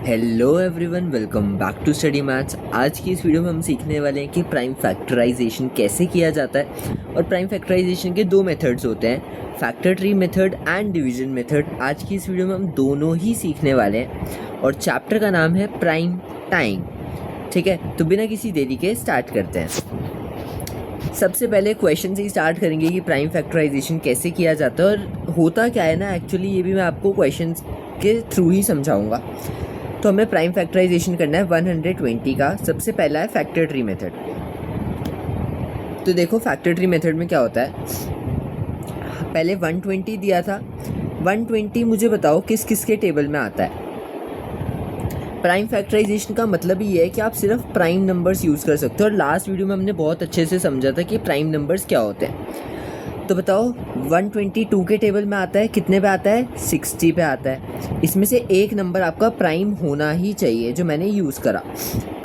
Hello everyone, welcome back to study maths. आज की इस वीडियो में हम सीखने वाले हैं कि प्राइम फैक्टराइजेशन कैसे किया जाता है। और प्राइम फैक्टराइजेशन के दो मेथड्स होते हैं, factor tree method and division method. आज की इस वीडियो में हम दोनों ही सीखने वाले हैं और चैप्टर का नाम है प्राइम टाइम। ठीक है, तो बिना किसी देरी के स्टार्ट करते हैं। सबसे पहले क्वेश्चन से ही स्टार्ट करेंगे कि प्राइम फैक्टराइजेशन कैसे किया जाता है और होता क्या है ना। एक्चुअली ये भी मैं आपको क्वेश्चन के थ्रू ही समझाऊंगा। तो हमें प्राइम फैक्टराइजेशन करना है 120 का। सबसे पहला है फैक्टर ट्री मेथड। तो देखो फैक्टर ट्री मेथड में क्या होता है, पहले 120 दिया था। 120 मुझे बताओ किस किस के टेबल में आता है। प्राइम फैक्टराइजेशन का मतलब ही है कि आप सिर्फ प्राइम नंबर्स यूज़ कर सकते हो। और लास्ट वीडियो में हमने बहुत अच्छे से समझा था कि प्राइम नंबर्स क्या होते हैं। तो बताओ 122 के टेबल में आता है, कितने पे आता है, 60 पे आता है। इसमें से एक नंबर आपका प्राइम होना ही चाहिए जो मैंने यूज़ करा।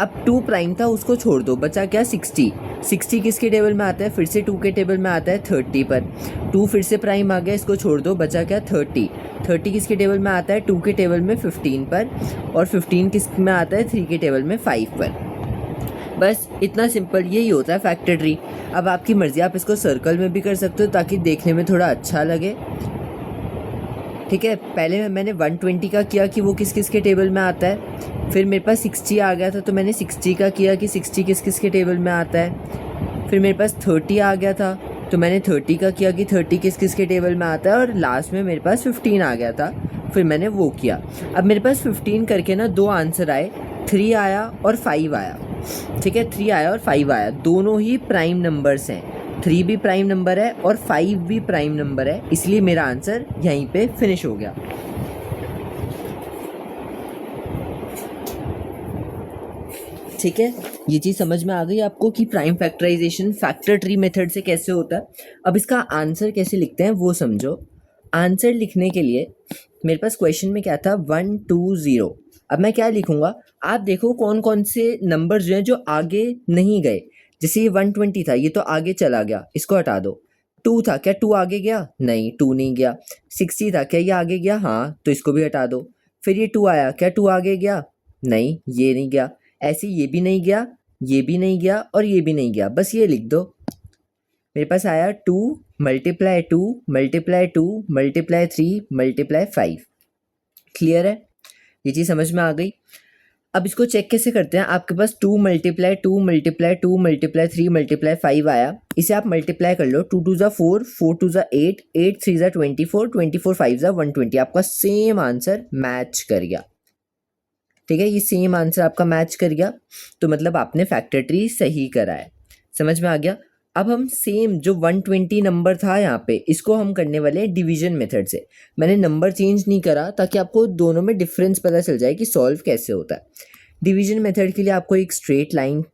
अब 2 प्राइम था, उसको छोड़ दो, बचा क्या, 60। 60 किसके टेबल में आता है, फिर से 2 के टेबल में आता है, 30 पर। 2 फिर से प्राइम आ गया, इसको छोड़ दो, बचा क्या, 30। 30 किसके टेबल में आता है, 2 के टेबल में 15 पर। और 15 किस में आता है, 3 के टेबल में 5 पर। बस इतना सिंपल यही होता है फैक्टर ट्री। अब आपकी मर्ज़ी, आप इसको सर्कल में भी कर सकते हो ताकि देखने में थोड़ा अच्छा लगे। ठीक है, पहले मैंने 120 का किया कि वो किस किस के टेबल में आता है। फिर मेरे पास 60 आ गया था तो मैंने 60 का किया कि 60 किस किस के टेबल में आता है। फिर मेरे पास 30 आ गया था तो मैंने 30 का किया कि 30 किस किस के टेबल में आता है। और लास्ट में मेरे पास 15 आ गया था, फिर मैंने वो किया। अब मेरे पास 15 करके ना 2 आंसर आए, 3 आया और 5 आया। ठीक है, 3 आया और 5 आया, दोनों ही प्राइम नंबर्स हैं। 3 भी प्राइम नंबर है और 5 भी प्राइम नंबर है, इसलिए मेरा आंसर यहीं पे फिनिश हो गया। ठीक है, ये चीज़ समझ में आ गई आपको कि prime factorization factor tree method से कैसे होता है। अब इसका आंसर कैसे लिखते हैं वो समझो। आंसर लिखने के लिए मेरे पास क्वेश्चन में क्या था, 120। अब मैं क्या लिखूंगा, आप देखो कौन कौन से नंबर जो हैं जो आगे नहीं गए। जैसे ये 120 था, ये तो आगे चला गया, इसको हटा दो। 2 था, क्या 2 आगे गया, नहीं 2 नहीं गया। 60 था, क्या ये आगे गया, हाँ, तो इसको भी हटा दो। फिर ये 2 आया, क्या 2 आगे गया, नहीं ये नहीं गया। ऐसे ये भी नहीं गया, ये भी नहीं गया और ये भी नहीं गया, बस ये लिख दो। मेरे पास आया 2 multiply 2 multiply 2 multiply 3 multiply 5। Clear है, ये चीज़ समझ में आ गई। अब इसको चेक कैसे करते हैं, आपके पास 2 मल्टीप्लाई 2 मल्टीप्लाई 2 मल्टीप्लाई 3 मल्टीप्लाई 5 आया। इसे आप मल्टीप्लाई कर लो, 2 2 ज़ा 4, 4 2 ज़ा 8, 8 3 ज़ा 24, 24 5 ज़ा 120। आपका सेम आंसर मैच कर गया। ठीक है, ये सेम आंसर आपका मैच कर गया, तो मतलब आपने फैक्टर ट्री सही करा है। समझ में आ गया। अब हम सेम जो 120 नंबर था यहाँ पे, इसको हम करने वाले हैं डिवीजन मेथड से। मैंने नंबर चेंज नहीं करा ताकि आपको दोनों में डिफरेंस पता चल जाए कि सॉल्व कैसे होता है। डिवीजन मेथड के लिए आपको एक स्ट्रेट लाइन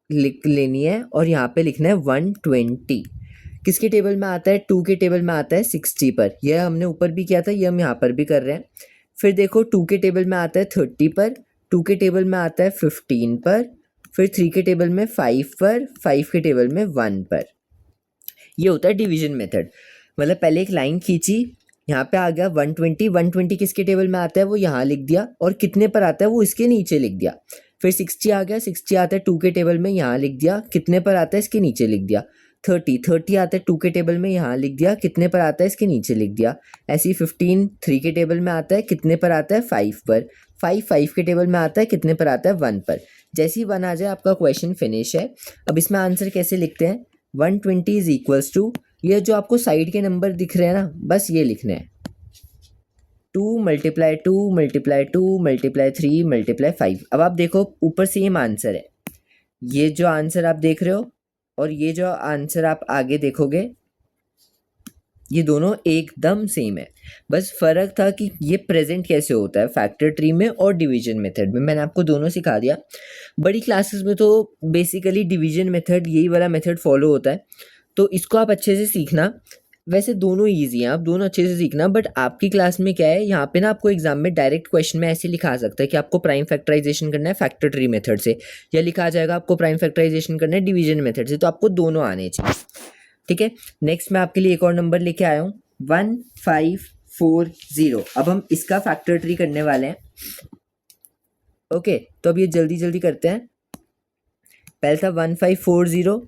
लिख लेनी है और यहाँ पे लिखना है 120। किसके टेबल में आता है, 2 के टेबल में आता है 60 पर। यह हमने ऊपर भी किया था, ये हम यहाँ पर भी कर रहे हैं। फिर देखो 2 के टेबल में आता है 30 पर, 2 के टेबल में आता है 15 पर, फिर 3 के टेबल में 5 पर, 5 के टेबल में 1 पर। ये होता है डिवीजन मेथड। मतलब पहले एक लाइन खींची, यहाँ पे आ गया 120। 120 किसके टेबल में आता है वो यहाँ लिख दिया, और कितने पर आता है वो इसके नीचे लिख दिया। फिर 60 आ गया, 60 आता है 2 के टेबल में, यहाँ लिख दिया, कितने पर आता है इसके नीचे लिख दिया। 30 आता है 2 के टेबल में, यहाँ लिख दिया, कितने पर आता है इसके नीचे लिख दिया। ऐसे ही 15 3 के टेबल में आता है, कितने पर आता है 5 पर। 5 के टेबल में आता है, कितने पर आता है 1 पर। जैसे ही 1 आ जाए आपका क्वेश्चन फिनिश है। अब इसमें आंसर कैसे लिखते हैं, 120 इज इक्वल्स टू, ये जो आपको साइड के नंबर दिख रहे हैं ना, बस ये लिखने हैं, 2 मल्टीप्लाई 2 मल्टीप्लाई 2 मल्टीप्लाई 3 मल्टीप्लाई 5। अब आप देखो ऊपर सेम आंसर है, ये जो आंसर आप देख रहे हो और ये जो आंसर आप आगे देखोगे, ये दोनों एकदम सेम है। बस फ़र्क था कि ये प्रेजेंट कैसे होता है फैक्टर ट्री में और डिवीजन मेथड में। मैंने आपको दोनों सिखा दिया। बड़ी क्लासेस में तो बेसिकली डिवीजन मेथड, यही वाला मेथड फॉलो होता है, तो इसको आप अच्छे से सीखना। वैसे दोनों ईजी हैं, आप दोनों अच्छे से सीखना। बट आपकी क्लास में क्या है, यहाँ पे ना आपको एग्जाम में डायरेक्ट क्वेश्चन में ऐसे लिखा आ सकता है कि आपको प्राइम फैक्टराइजेशन करना है फैक्टर ट्री मेथड से, या लिखा आ जाएगा आपको प्राइम फैक्टराइजेशन करना है डिवीजन मेथड से। तो आपको दोनों आने चाहिए। ठीक है, नेक्स्ट मैं आपके लिए एक और नंबर लेके आया हूँ, 1540। अब हम इसका फैक्टर ट्री करने वाले हैं। ओके, तो अब ये जल्दी जल्दी करते हैं। पहले था 1540,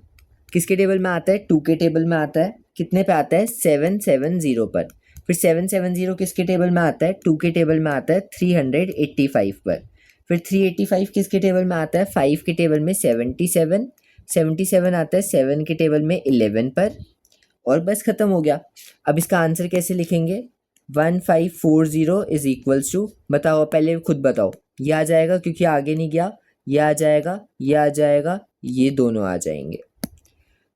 किसके टेबल में आता है? 2 के टेबल में आता है। कितने पे आता है? 770 पर। फिर 770 किसके टेबल में आता है? 2 के टेबल में आता है 385 पर। फिर 385 किसके टेबल में आता है? 5 के टेबल में 77, 77 आता है 7 के टेबल में 11 पर। और बस ख़त्म हो गया। अब इसका आंसर कैसे लिखेंगे? 1540 इज इक्वल्स टू, बताओ पहले खुद बताओ। ये आ जाएगा क्योंकि आगे नहीं गया, ये आ जाएगा, ये आ जाएगा, ये दोनों आ जाएंगे।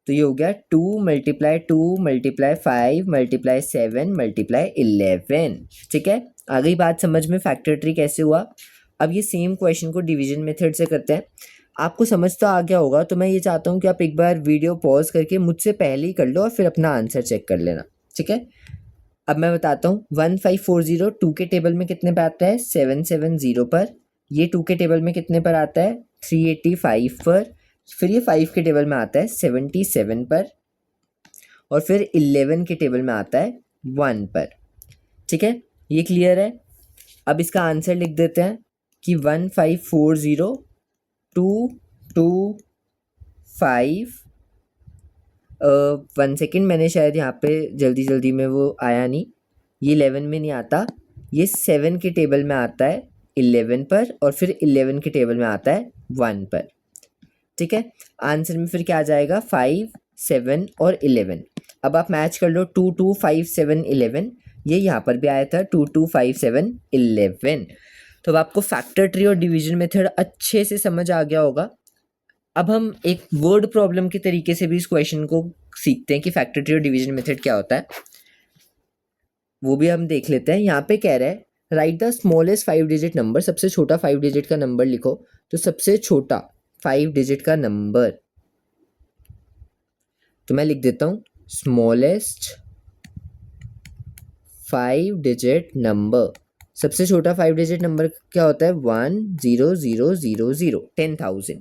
तो ये हो गया 2 मल्टीप्लाई 2 मल्टीप्लाई 5 मल्टीप्लाई 7 मल्टीप्लाई 11। ठीक है, आ गई बात समझ में फैक्टर ट्री कैसे हुआ। अब ये सेम क्वेश्चन को डिवीजन मेथड से करते हैं। आपको समझ तो आ गया होगा, तो मैं ये चाहता हूँ कि आप एक बार वीडियो पॉज करके मुझसे पहले ही कर लो और फिर अपना आंसर चेक कर लेना। ठीक है, अब मैं बताता हूँ। 1540 2 के टेबल में कितने पे आता है? 770 पर। ये 2 के टेबल में कितने पर आता है? 385 पर। फिर ये 5 के टेबल में आता है 77 पर। और फिर 11 के टेबल में आता है 1 पर। ठीक है, ये क्लियर है। अब इसका आंसर लिख देते हैं कि 1540 2 2 5। 1 सेकेंड, मैंने शायद यहाँ पे जल्दी जल्दी में वो आया नहीं, ये 11 में नहीं आता, ये 7 के टेबल में आता है 11 पर। और फिर 11 के टेबल में आता है 1 पर। ठीक है, आंसर में फिर क्या आ जाएगा? 5 7 और 11। अब आप मैच कर लो 2 2 5 7 11, ये यहाँ पर भी आया था 2 2 5 7 11। तो अब आपको फैक्टर ट्री और डिवीजन मेथड अच्छे से समझ आ गया होगा। अब हम एक वर्ड प्रॉब्लम के तरीके से भी इस क्वेश्चन को सीखते हैं कि फैक्टर ट्री और डिवीजन मेथड क्या होता है, वो भी हम देख लेते हैं। यहाँ पे कह रहा है right the smallest 5 digit number, सबसे छोटा 5 डिजिट का नंबर लिखो। तो सबसे छोटा 5 डिजिट का नंबर, तो मैं लिख देता हूँ स्मॉलेस्ट 5 डिजिट नंबर। सबसे छोटा 5 डिजिट नंबर क्या होता है? 10000, 10,000।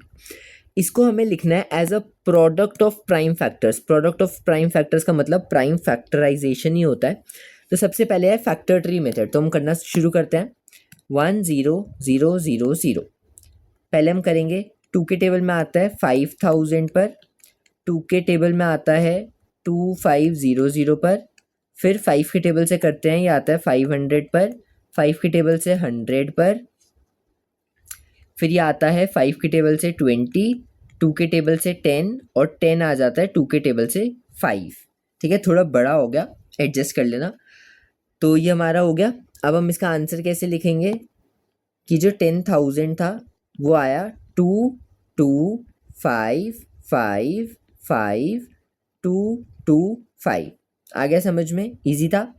इसको हमें लिखना है as a product of prime factors. Product of prime factors का मतलब प्राइम फैक्टराइजेशन ही होता है। तो सबसे पहले है फैक्टर ट्री मेथड, तो हम करना शुरू करते हैं। 10000। पहले हम करेंगे 2 के टेबल में आता है 5000 पर, 2 के टेबल में आता है 2500 पर। फिर 5 के टेबल से करते हैं, ये आता है 500 पर, 5 के टेबल से 100 पर। फिर ये आता है 5 के टेबल से 20, 2 के टेबल से 10 और 10 आ जाता है 2 के टेबल से 5। ठीक है, थोड़ा बड़ा हो गया, एडजस्ट कर लेना। तो ये हमारा हो गया। अब हम इसका आंसर कैसे लिखेंगे कि जो 10,000 था वो आया 2 2 5 5 5 2 2 5। आ गया समझ में? इजी था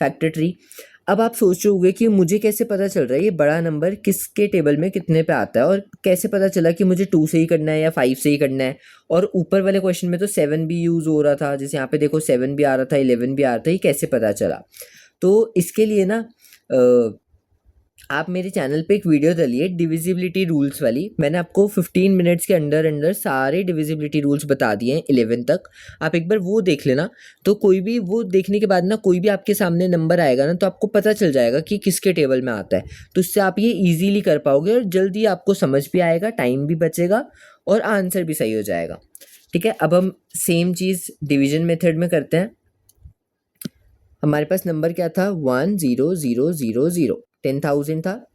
फैक्टर ट्री। अब आप सोच रहे होंगे कि मुझे कैसे पता चल रहा है ये बड़ा नंबर किसके टेबल में कितने पे आता है, और कैसे पता चला कि मुझे 2 से ही करना है या 5 से ही करना है। और ऊपर वाले क्वेश्चन में तो 7 भी यूज़ हो रहा था, जैसे यहाँ पे देखो 7 भी आ रहा था, 11 भी आ रहा था, ये कैसे पता चला? तो इसके लिए ना आप मेरे चैनल पे एक वीडियो डालिए डिविजिबिलिटी रूल्स वाली। मैंने आपको 15 मिनट्स के अंदर अंदर सारे डिविजिबिलिटी रूल्स बता दिए हैं 11 तक। आप एक बार वो देख लेना। तो कोई भी वो देखने के बाद ना कोई भी आपके सामने नंबर आएगा ना, तो आपको पता चल जाएगा कि किसके टेबल में आता है। तो इससे आप ये ईजीली कर पाओगे और जल्दी आपको समझ भी आएगा, टाइम भी बचेगा और आंसर भी सही हो जाएगा। ठीक है, अब हम सेम चीज़ डिवीजन मेथड में करते हैं। हमारे पास नंबर क्या था? 10000, 10,000 था।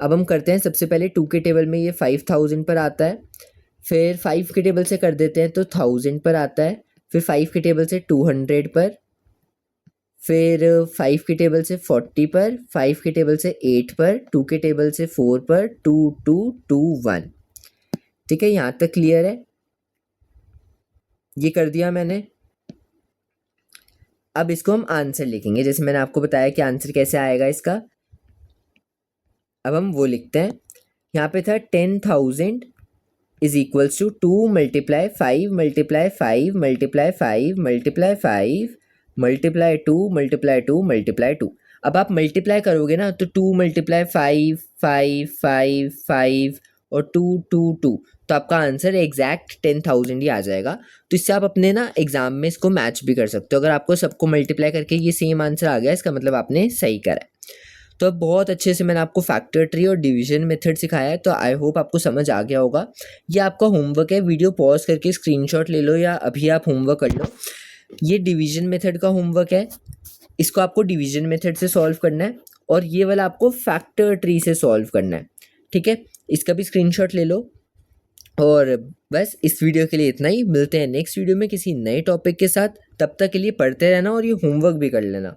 अब हम करते हैं, सबसे पहले 2 के टेबल में ये 5,000 पर आता है। फिर 5 के टेबल से कर देते हैं तो 1000 पर आता है। फिर 5 के टेबल से 200 पर। फिर 5 के टेबल से 40 पर, 5 के टेबल से 8 पर, 2 के टेबल से 4 पर, 2 2 2 1। ठीक है, यहाँ तक क्लियर है? ये कर दिया मैंने। अब इसको हम आंसर लिखेंगे, जैसे मैंने आपको बताया कि आंसर कैसे आएगा इसका। अब हम वो लिखते हैं। यहाँ पे था 10,000 is equals to 2 multiply 5 multiply 5 multiply 5 multiply 5 multiply 2 multiply 2 multiply 2। अब आप मल्टीप्लाई करोगे ना, तो 2 मल्टीप्लाई 5 5 5 5 और 2 2 2, तो आपका आंसर एग्जैक्ट 10,000 ही आ जाएगा। तो इससे आप अपने ना एग्जाम में इसको मैच भी कर सकते हो। अगर आपको सबको मल्टीप्लाई करके ये सेम आंसर आ गया, इसका मतलब आपने सही करा है। तो अब बहुत अच्छे से मैंने आपको फैक्टर ट्री और डिवीजन मेथड सिखाया है, तो आई होप आपको समझ आ गया होगा। ये आपका होमवर्क है, वीडियो पॉज करके स्क्रीनशॉट ले लो या अभी आप होमवर्क कर लो। ये डिवीजन मेथड का होमवर्क है, इसको आपको डिवीजन मेथड से सॉल्व करना है और ये वाला आपको फैक्टर ट्री से सॉल्व करना है, ठीक है। इसका भी स्क्रीनशॉट ले लो। और बस इस वीडियो के लिए इतना ही, मिलते हैं नेक्स्ट वीडियो में किसी नए टॉपिक के साथ। तब तक के लिए पढ़ते रहना और ये होमवर्क भी कर लेना।